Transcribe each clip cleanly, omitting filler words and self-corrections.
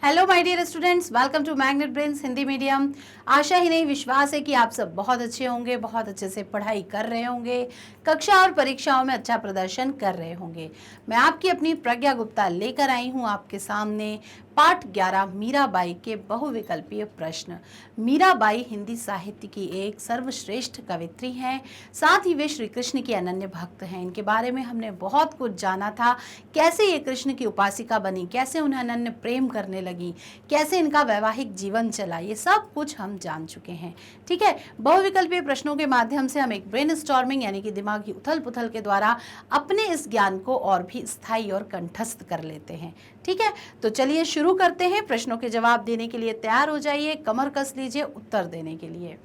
Hello my dear students, welcome to Magnet Brains Hindi medium. आशा ही नहीं विश्वास है कि आप सब बहुत अच्छे होंगे, बहुत अच्छे से पढ़ाई कर रहे होंगे, कक्षा और परीक्षाओं में अच्छा प्रदर्शन कर रहे होंगे। मैं आपकी अपनी प्रज्ञा गुप्ता लेकर आई हूं आपके सामने पाठ 11 मीराबाई के बहुविकल्पीय प्रश्न। मीराबाई हिंदी साहित्य की एक सर्वश्रेष्ठ कवित्री हैं, साथ ही वे श्री कृष्ण की अनन्य भक्त हैं। इनके बारे में हमने बहुत कुछ जाना था, कैसे ये कृष्ण की उपासिका बनी, कैसे उन्हें अनन्य प्रेम करने लगी, कैसे इनका वैवाहिक जीवन चला, ये सब कुछ हम जान चुके हैं। ठीक है, बहुविकल्पीय प्रश्नों के माध्यम से हम एक ब्रेनस्टॉर्मिंग यानी कि दिमागी उथल पुथल के द्वारा अपने इस ज्ञान को और भी स्थायी और कंठस्थ कर लेते हैं। ठीक है, तो चलिए शुरू करते हैं। प्रश्नों के जवाब देने के लिए तैयार हो जाइए, कमर कस लीजिए उत्तर देने के लिए।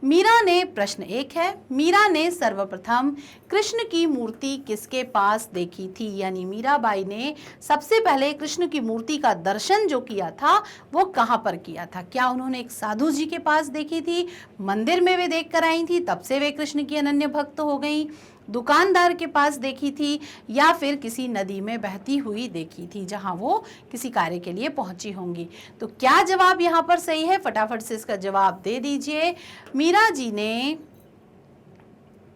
मीरा ने, प्रश्न 1 है, मीरा ने सर्वप्रथम कृष्ण की मूर्ति किसके पास देखी थी? यानी मीराबाई ने सबसे पहले कृष्ण की मूर्ति का दर्शन जो किया था वो कहाँ पर किया था? क्या उन्होंने एक साधु जी के पास देखी थी, मंदिर में वे देख कर आई थी, तब से वे कृष्ण की अनन्य भक्त हो गई, दुकानदार के पास देखी थी, या फिर किसी नदी में बहती हुई देखी थी जहां वो किसी कार्य के लिए पहुंची होंगी? तो क्या जवाब यहाँ पर सही है? फटाफट से इसका जवाब दे दीजिए। मीरा जी ने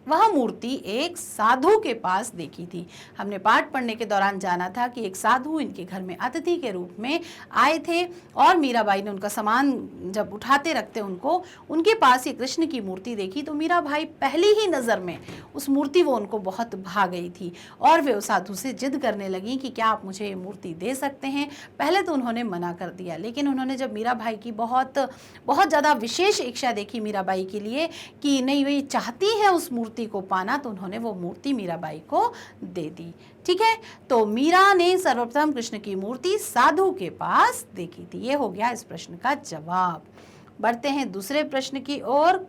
वह मूर्ति एक साधु के पास देखी थी। हमने पाठ पढ़ने के दौरान जाना था कि एक साधु इनके घर में अतिथि के रूप में आए थे और मीराबाई ने उनका सामान जब उठाते रखते उनके पास ये कृष्ण की मूर्ति देखी तो मीराबाई पहली ही नज़र में उस मूर्ति वो उनको बहुत भा गई थी और वे उस साधु से जिद करने लगी कि क्या आप मुझे ये मूर्ति दे सकते हैं। पहले तो उन्होंने मना कर दिया, लेकिन उन्होंने जब मीराबाई की बहुत बहुत ज़्यादा विशेष इच्छा देखी मीराबाई के लिए कि नहीं वे चाहती है उस मूर्ति को पाना, तो उन्होंने वो मूर्ति मीराबाई को दे दी। ठीक है, तो मीरा ने सर्वप्रथम कृष्ण की मूर्ति साधु के पास देखी थी। ये हो गया इस प्रश्न का जवाब। बढ़ते हैं दूसरे प्रश्न की ओर।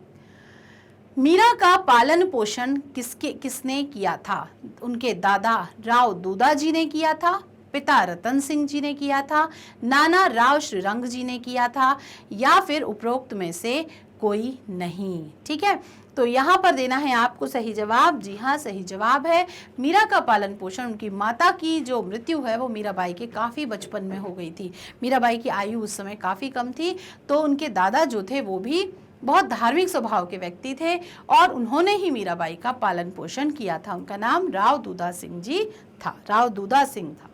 मीरा का पालन पोषण किसने किया था? उनके दादा राव दूधा जी ने किया था, पिता रतन सिंह जी ने किया था, नाना राव श्रीरंग जी ने किया था, या फिर उपरोक्त में से कोई नहीं? ठीक है, तो यहाँ पर देना है आपको सही जवाब। जी हाँ, सही जवाब है मीरा का पालन पोषण। उनकी माता की जो मृत्यु है वो मीराबाई के काफ़ी बचपन में हो गई थी। मीराबाई की आयु उस समय काफ़ी कम थी, तो उनके दादा जो थे वो भी बहुत धार्मिक स्वभाव के व्यक्ति थे और उन्होंने ही मीराबाई का पालन पोषण किया था। उनका नाम राव दूधा सिंह जी था, राव दूधा सिंह था।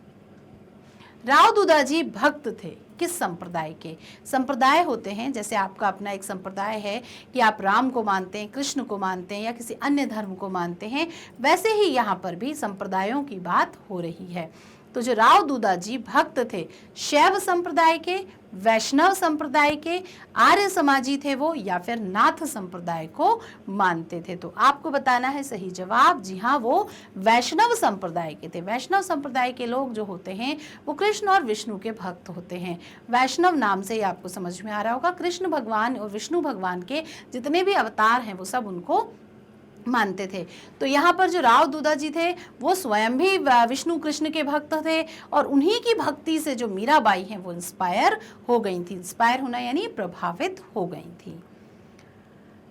राव दूधा जी भक्त थे किस संप्रदाय के? संप्रदाय होते हैं, जैसे आपका अपना एक संप्रदाय है कि आप राम को मानते हैं, कृष्ण को मानते हैं या किसी अन्य धर्म को मानते हैं, वैसे ही यहाँ पर भी संप्रदायों की बात हो रही है। तो जो राव दूधा जी भक्त थे, शैव संप्रदाय के, वैष्णव संप्रदाय के, आर्य समाजी थे वो, या फिर नाथ संप्रदाय को मानते थे? तो आपको बताना है सही जवाब। जी हाँ, वो वैष्णव संप्रदाय के थे। वैष्णव संप्रदाय के लोग जो होते हैं वो कृष्ण और विष्णु के भक्त होते हैं। वैष्णव नाम से ही आपको समझ में आ रहा होगा, कृष्ण भगवान और विष्णु भगवान के जितने भी अवतार हैं वो सब उनको मानते थे। तो यहाँ पर जो राव दूधा जी थे वो स्वयं भी विष्णु कृष्ण के भक्त थे और उन्हीं की भक्ति से जो मीराबाई हैं वो इंस्पायर हो गई थी। इंस्पायर होना यानी प्रभावित हो गई थी।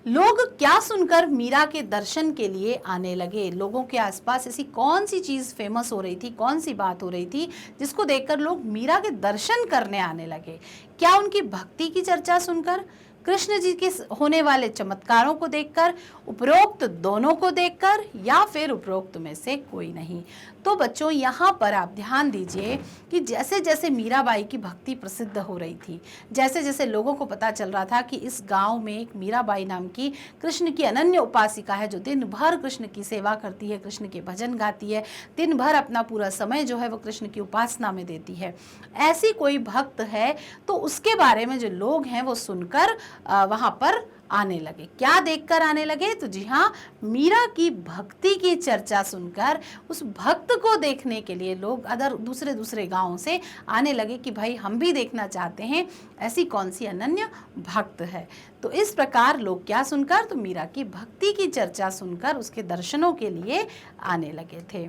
लोग क्या सुनकर मीरा के दर्शन के लिए आने लगे? लोगों के आसपास ऐसी कौन सी चीज़ फेमस हो रही थी, कौन सी बात हो रही थी जिसको देखकर लोग मीरा के दर्शन करने आने लगे? क्या उनकी भक्ति की चर्चा सुनकर, कृष्ण जी के होने वाले चमत्कारों को देखकर, उपरोक्त दोनों को देखकर, या फिर उपरोक्त में से कोई नहीं? तो बच्चों यहाँ पर आप ध्यान दीजिए कि जैसे जैसे मीराबाई की भक्ति प्रसिद्ध हो रही थी, जैसे जैसे लोगों को पता चल रहा था कि इस गांव में एक मीराबाई नाम की कृष्ण की अनन्य उपासिका है जो दिन भर कृष्ण की सेवा करती है, कृष्ण के भजन गाती है, दिन भर अपना पूरा समय जो है वो कृष्ण की उपासना में देती है, ऐसी कोई भक्त है, तो उसके बारे में जो लोग हैं वो सुनकर वहाँ पर आने लगे। क्या देखकर आने लगे? तो जी हाँ, मीरा की भक्ति की चर्चा सुनकर उस भक्त को देखने के लिए लोग दूसरे दूसरे गांवों से आने लगे कि भाई हम भी देखना चाहते हैं ऐसी कौन सी अनन्य भक्त है। तो इस प्रकार लोग क्या सुनकर? तो मीरा की भक्ति की चर्चा सुनकर उसके दर्शनों के लिए आने लगे थे।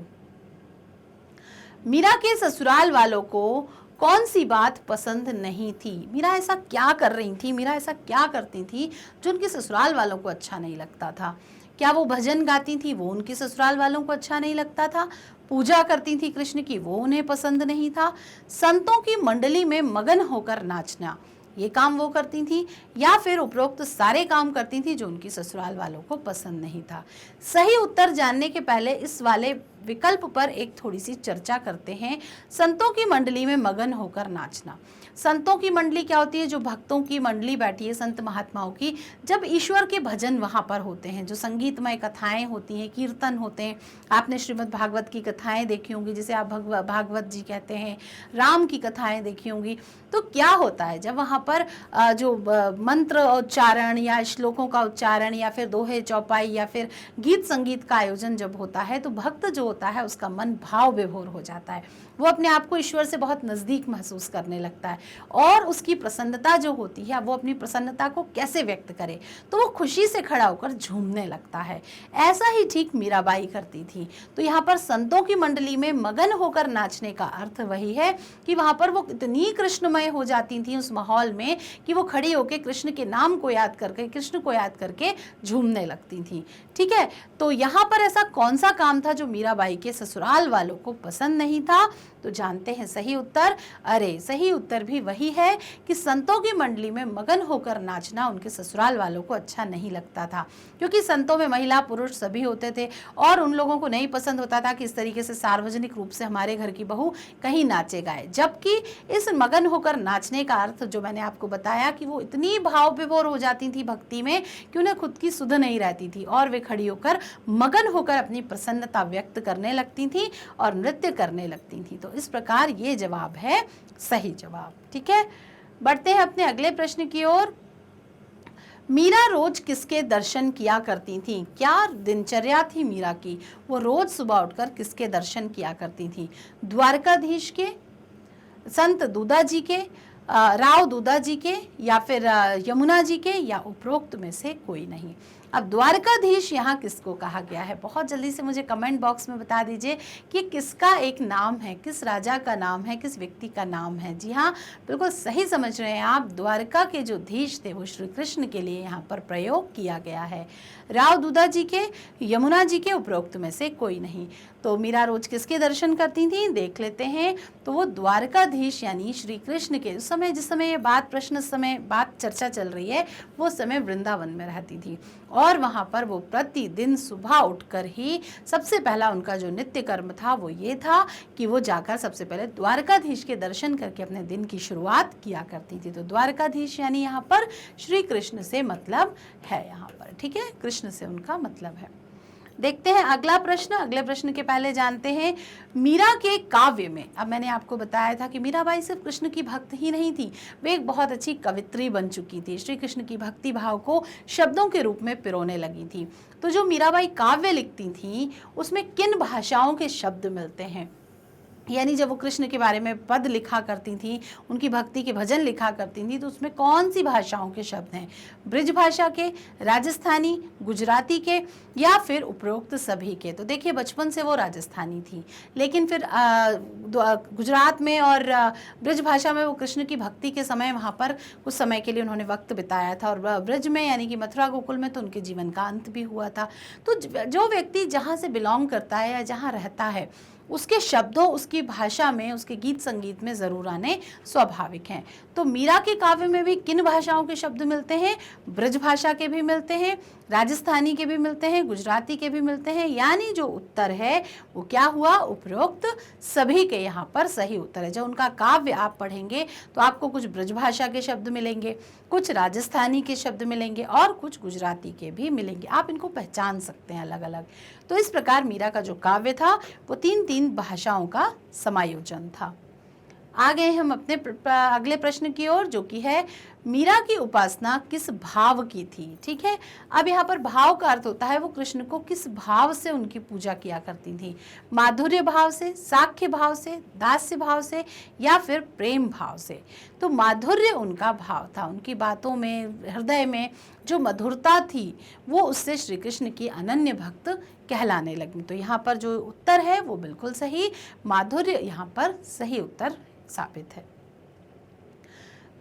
मीरा के ससुराल वालों को कौन सी बात पसंद नहीं थी? मीरा ऐसा क्या कर रही थी, मीरा ऐसा क्या करती थी जो उनके ससुराल वालों को अच्छा नहीं लगता था? क्या वो भजन गाती थी, वो उनके ससुराल वालों को अच्छा नहीं लगता था? पूजा करती थी कृष्ण की, वो उन्हें पसंद नहीं था? संतों की मंडली में मगन होकर नाचना, ये काम वो करती थी? या फिर उपरोक्त सारे काम करती थी जो उनकी ससुराल वालों को पसंद नहीं था? सही उत्तर जानने के पहले इस वाले विकल्प पर एक थोड़ी सी चर्चा करते हैं। संतों की मंडली में मगन होकर नाचना। संतों की मंडली क्या होती है? जो भक्तों की मंडली बैठी है, संत महात्माओं की, जब ईश्वर के भजन वहाँ पर होते हैं, जो संगीतमय कथाएं होती हैं, कीर्तन होते हैं। आपने श्रीमद् भागवत की कथाएं देखी होंगी, जिसे आप भागवत जी कहते हैं, राम की कथाएं देखी होंगी। तो क्या होता है जब वहाँ पर जो मंत्र उच्चारण या श्लोकों का उच्चारण या फिर दोहे चौपाई या फिर गीत संगीत का आयोजन जब होता है, तो भक्त जो होता है उसका मन भाव विभोर हो जाता है। वो अपने आप को ईश्वर से बहुत नज़दीक महसूस करने लगता है और उसकी प्रसन्नता जो होती है, वो अपनी प्रसन्नता को कैसे व्यक्त करे, तो वो खुशी से खड़ा होकर झूमने लगता है। ऐसा ही ठीक मीराबाई करती थी। तो यहाँ पर संतों की मंडली में मगन होकर नाचने का अर्थ वही है कि वहाँ पर वो इतनी कृष्णमय हो जाती थी उस माहौल में कि वो खड़ी होकर कृष्ण के नाम को याद करके, कृष्ण को याद करके झूमने लगती थी। ठीक है, तो यहाँ पर ऐसा कौन सा काम था जो मीराबाई के ससुराल वालों को पसंद नहीं था? तो जानते हैं सही उत्तर। अरे सही उत्तर भी वही है कि संतों की मंडली में मगन होकर नाचना उनके ससुराल वालों को अच्छा नहीं लगता था, क्योंकि संतों में महिला पुरुष सभी होते थे और उन लोगों को नहीं पसंद होता था कि इस तरीके से सार्वजनिक रूप से हमारे घर की बहू कहीं नाचे गाए। जबकि इस मगन होकर नाचने का अर्थ जो मैंने आपको बताया कि वो इतनी भाव विभोर हो जाती थी भक्ति में कि उन्हें खुद की सुध नहीं रहती थी और वे खड़ी होकर मगन होकर अपनी प्रसन्नता व्यक्त करने लगती थी और नृत्य करने लगती थी। तो इस प्रकार ये जवाब है सही जवाब। ठीक है, बढ़ते हैं अपने अगले प्रश्न की ओर। मीरा रोज किसके दर्शन किया करती थी? क्या दिनचर्या थी मीरा की? वो रोज सुबह उठकर किसके दर्शन किया करती थी? द्वारकाधीश के, संत दूधा जी के, राव दूधा जी के, या फिर यमुना जी के, या उपरोक्त में से कोई नहीं? अब द्वारकाधीश यहाँ किसको कहा गया है? बहुत जल्दी से मुझे कमेंट बॉक्स में बता दीजिए कि किसका एक नाम है, किस राजा का नाम है, किस व्यक्ति का नाम है। जी हाँ, बिल्कुल सही समझ रहे हैं आप। द्वारका के जो धीश थे वो श्री कृष्ण के लिए यहाँ पर प्रयोग किया गया है। राव दूधा जी के, यमुना जी के, उपरोक्त में से कोई नहीं। तो मीरा रोज किसके दर्शन करती थी? देख लेते हैं। तो वो द्वारकाधीश यानी श्री कृष्ण के, उस समय जिस समय ये बात प्रश्न समय बात चर्चा चल रही है, वो समय वृंदावन में रहती थी और वहाँ पर वो प्रतिदिन सुबह उठकर ही सबसे पहला उनका जो नित्य कर्म था वो ये था कि वो जाकर सबसे पहले द्वारकाधीश के दर्शन करके अपने दिन की शुरुआत किया करती थी। तो द्वारकाधीश यानी यहाँ पर श्री कृष्ण से मतलब है यहाँ पर। ठीक है, कृष्ण से उनका मतलब है। देखते हैं अगला प्रश्न। अगले प्रश्न के पहले जानते हैं मीरा के काव्य में। अब मैंने आपको बताया था कि मीराबाई सिर्फ कृष्ण की भक्त ही नहीं थी, वे एक बहुत अच्छी कवित्री बन चुकी थी। श्री कृष्ण की भक्ति भाव को शब्दों के रूप में पिरोने लगी थी। तो जो मीराबाई काव्य लिखती थी उसमें किन भाषाओं के शब्द मिलते हैं? यानी जब वो कृष्ण के बारे में पद लिखा करती थी, उनकी भक्ति के भजन लिखा करती थी, तो उसमें कौन सी भाषाओं के शब्द हैं? ब्रिज भाषा के, राजस्थानी, गुजराती के, या फिर उपरोक्त सभी के? तो देखिए बचपन से वो राजस्थानी थी, लेकिन फिर गुजरात में और ब्रिज भाषा में वो कृष्ण की भक्ति के समय वहाँ पर कुछ समय के लिए उन्होंने वक्त बिताया था, और ब्रिज में यानी कि मथुरा गोकुल में तो उनके जीवन का अंत भी हुआ था। तो जो व्यक्ति जहाँ से बिलोंग करता है या जहाँ रहता है, उसके शब्दों, उसकी भाषा में, उसके गीत संगीत में ज़रूर आने स्वाभाविक हैं। तो मीरा के काव्य में भी किन भाषाओं के शब्द मिलते हैं? ब्रज भाषा के भी मिलते हैं, राजस्थानी के भी मिलते हैं, गुजराती के भी मिलते हैं। यानी जो उत्तर है वो क्या हुआ? उपरोक्त सभी के यहाँ पर सही उत्तर है। जब उनका काव्य आप पढ़ेंगे तो आपको कुछ ब्रज भाषा के शब्द मिलेंगे, कुछ राजस्थानी के शब्द मिलेंगे और कुछ गुजराती के भी मिलेंगे। आप इनको पहचान सकते हैं अलग अलग। तो इस प्रकार मीरा का जो काव्य था वो तीन तीन भाषाओं का समायोजन था। आ गए हम अपने अगले प्रश्न की ओर, जो कि है मीरा की उपासना किस भाव की थी? ठीक है, अब यहाँ पर भाव का अर्थ होता है वो कृष्ण को किस भाव से उनकी पूजा किया करती थी। माधुर्य भाव से, साख्य भाव से, दास्य भाव से, या फिर प्रेम भाव से? तो माधुर्य उनका भाव था, उनकी बातों में, हृदय में जो मधुरता थी वो उससे श्री कृष्ण की अनन्य भक्त कहलाने लगी। तो यहाँ पर जो उत्तर है वो बिल्कुल सही, माधुर्य यहाँ पर सही उत्तर साबित है।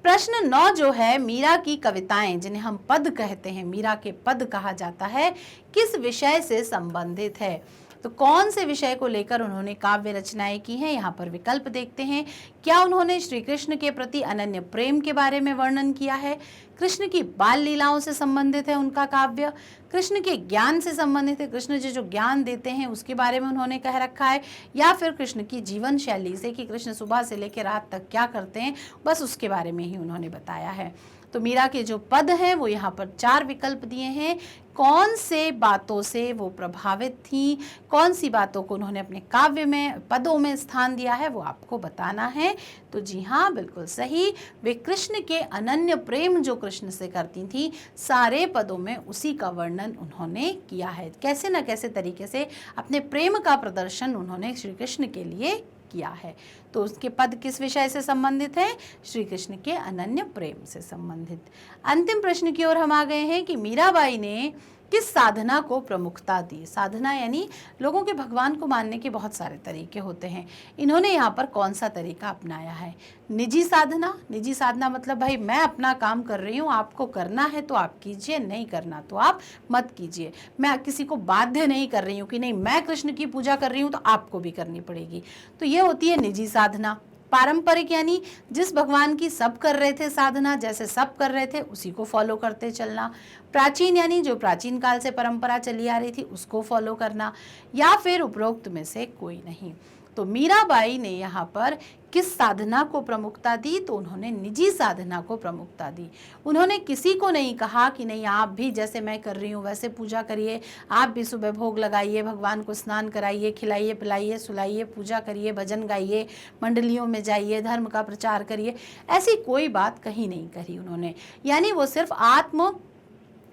प्रश्न 9 जो है, मीरा की कविताएं जिन्हें हम पद कहते हैं, मीरा के पद कहा जाता है, किस विषय से संबंधित है? तो कौन से विषय को लेकर उन्होंने काव्य रचनाएं की हैं? यहाँ पर विकल्प देखते हैं। क्या उन्होंने श्री कृष्ण के प्रति अनन्य प्रेम के बारे में वर्णन किया है? कृष्ण की बाल लीलाओं से संबंधित है उनका काव्य? कृष्ण के ज्ञान से संबंधित है, कृष्ण जी जो ज्ञान देते हैं उसके बारे में उन्होंने कह रखा है? या फिर कृष्ण की जीवन शैली से कि कृष्ण सुबह से लेकर रात तक क्या करते हैं, बस उसके बारे में ही उन्होंने बताया है। तो मीरा के जो पद हैं वो यहाँ पर 4 विकल्प दिए हैं। कौन से बातों से वो प्रभावित थी, कौन सी बातों को उन्होंने अपने काव्य में पदों में स्थान दिया है, वो आपको बताना है। तो जी हाँ, बिल्कुल सही, वे कृष्ण के अनन्य प्रेम जो कृष्ण से करती थी, सारे पदों में उसी का वर्णन उन्होंने किया है। कैसे न कैसे तरीके से अपने प्रेम का प्रदर्शन उन्होंने श्री कृष्ण के लिए किया है। तो उसके पद किस विषय से संबंधित है? श्री कृष्ण के अनन्य प्रेम से संबंधित। अंतिम प्रश्न की ओर हम आ गए हैं कि मीराबाई ने किस साधना को प्रमुखता दी? साधना यानी लोगों के भगवान को मानने के बहुत सारे तरीके होते हैं, इन्होंने यहाँ पर कौन सा तरीका अपनाया है? निजी साधना। निजी साधना मतलब भाई मैं अपना काम कर रही हूँ, आपको करना है तो आप कीजिए, नहीं करना तो आप मत कीजिए। मैं किसी को बाध्य नहीं कर रही हूँ कि नहीं मैं कृष्ण की पूजा कर रही हूँ तो आपको भी करनी पड़ेगी, तो ये होती है निजी साधना। पारंपरिक यानी जिस भगवान की सब कर रहे थे साधना, जैसे सब कर रहे थे उसी को फॉलो करते चलना। प्राचीन यानी जो प्राचीन काल से परंपरा चली आ रही थी उसको फॉलो करना, या फिर उपरोक्त में से कोई नहीं। तो मीराबाई ने यहाँ पर किस साधना को प्रमुखता दी? तो उन्होंने निजी साधना को प्रमुखता दी। उन्होंने किसी को नहीं कहा कि नहीं आप भी जैसे मैं कर रही हूँ वैसे पूजा करिए, आप भी सुबह भोग लगाइए, भगवान को स्नान कराइए, खिलाइए पिलाइए, सुलाइए, पूजा करिए, भजन गाइए, मंडलियों में जाइए, धर्म का प्रचार करिए, ऐसी कोई बात कहीं नहीं कही उन्होंने। यानी वो सिर्फ आत्म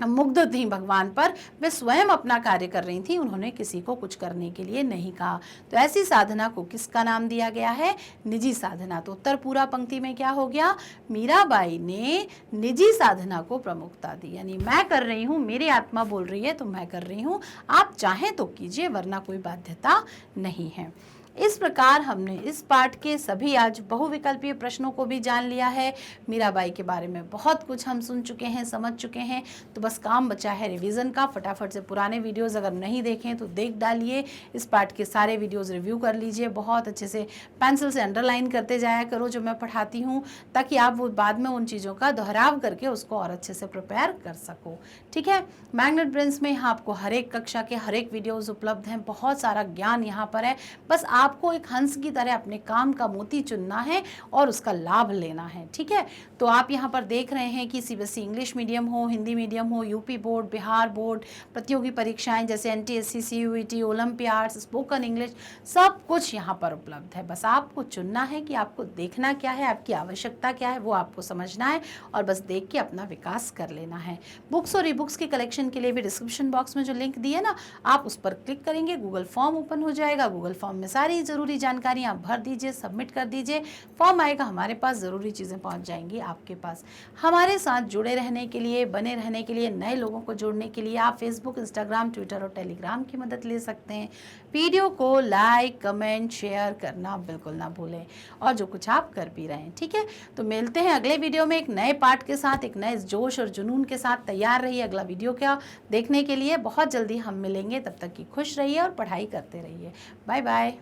मुग्ध थी भगवान पर, वे स्वयं अपना कार्य कर रही थी, उन्होंने किसी को कुछ करने के लिए नहीं कहा। तो ऐसी साधना को किसका नाम दिया गया है? निजी साधना। तो उत्तर पूरा पंक्ति में क्या हो गया? मीराबाई ने निजी साधना को प्रमुखता दी, यानी मैं कर रही हूँ, मेरी आत्मा बोल रही है तो मैं कर रही हूँ, आप चाहें तो कीजिए वरना कोई बाध्यता नहीं है। इस प्रकार हमने इस पाठ के सभी आज बहुविकल्पीय प्रश्नों को भी जान लिया है। मीराबाई के बारे में बहुत कुछ हम सुन चुके हैं, समझ चुके हैं। तो बस काम बचा है रिवीजन का। फटाफट से पुराने वीडियोस अगर नहीं देखें तो देख डालिए, इस पाठ के सारे वीडियोस रिव्यू कर लीजिए, बहुत अच्छे से पेंसिल से अंडरलाइन करते जाया करो जो मैं पढ़ाती हूँ, ताकि आप वो बाद में उन चीज़ों का दोहराव करके उसको और अच्छे से प्रिपेयर कर सको। ठीक है, मैग्नेट ब्रेन्स में यहाँ आपको हर एक कक्षा के हर एक वीडियोज़ उपलब्ध हैं, बहुत सारा ज्ञान यहाँ पर है। बस आपको एक हंस की तरह अपने काम का मोती चुनना है और उसका लाभ लेना है। ठीक है, तो आप यहाँ पर देख रहे हैं कि सीबीएसई इंग्लिश मीडियम हो, हिंदी मीडियम हो, यूपी बोर्ड, बिहार बोर्ड, प्रतियोगी परीक्षाएं जैसे NTSC, CUET, Olympiads, spoken English, सब कुछ यहाँ पर उपलब्ध है। बस आपको चुनना है कि आपको देखना क्या है, आपकी आवश्यकता क्या है, वो आपको समझना है और बस देख के अपना विकास कर लेना है। बुक्स और ई बुक्स के कलेक्शन के लिए भी डिस्क्रिप्शन बॉक्स में जो लिंक दिए ना, आप उस पर क्लिक करेंगे, गूगल फॉर्म ओपन हो जाएगा। गूगल फॉर्म में सारी ज़रूरी जानकारियाँ भर दीजिए, सबमिट कर दीजिए, फॉर्म आएगा हमारे पास, ज़रूरी चीज़ें पहुँच जाएंगी आपके पास। हमारे साथ जुड़े रहने के लिए, बने रहने के लिए, नए लोगों को जोड़ने के लिए आप फेसबुक, इंस्टाग्राम, ट्विटर और टेलीग्राम की मदद ले सकते हैं। वीडियो को लाइक, कमेंट, शेयर करना बिल्कुल ना भूलें, और जो कुछ आप कर भी रहे हैं। ठीक है, तो मिलते हैं अगले वीडियो में एक नए पाठ के साथ, एक नए जोश और जुनून के साथ। तैयार रहिए अगला वीडियो क्या देखने के लिए। बहुत जल्दी हम मिलेंगे, तब तक की खुश रहिए और पढ़ाई करते रहिए। Bye bye.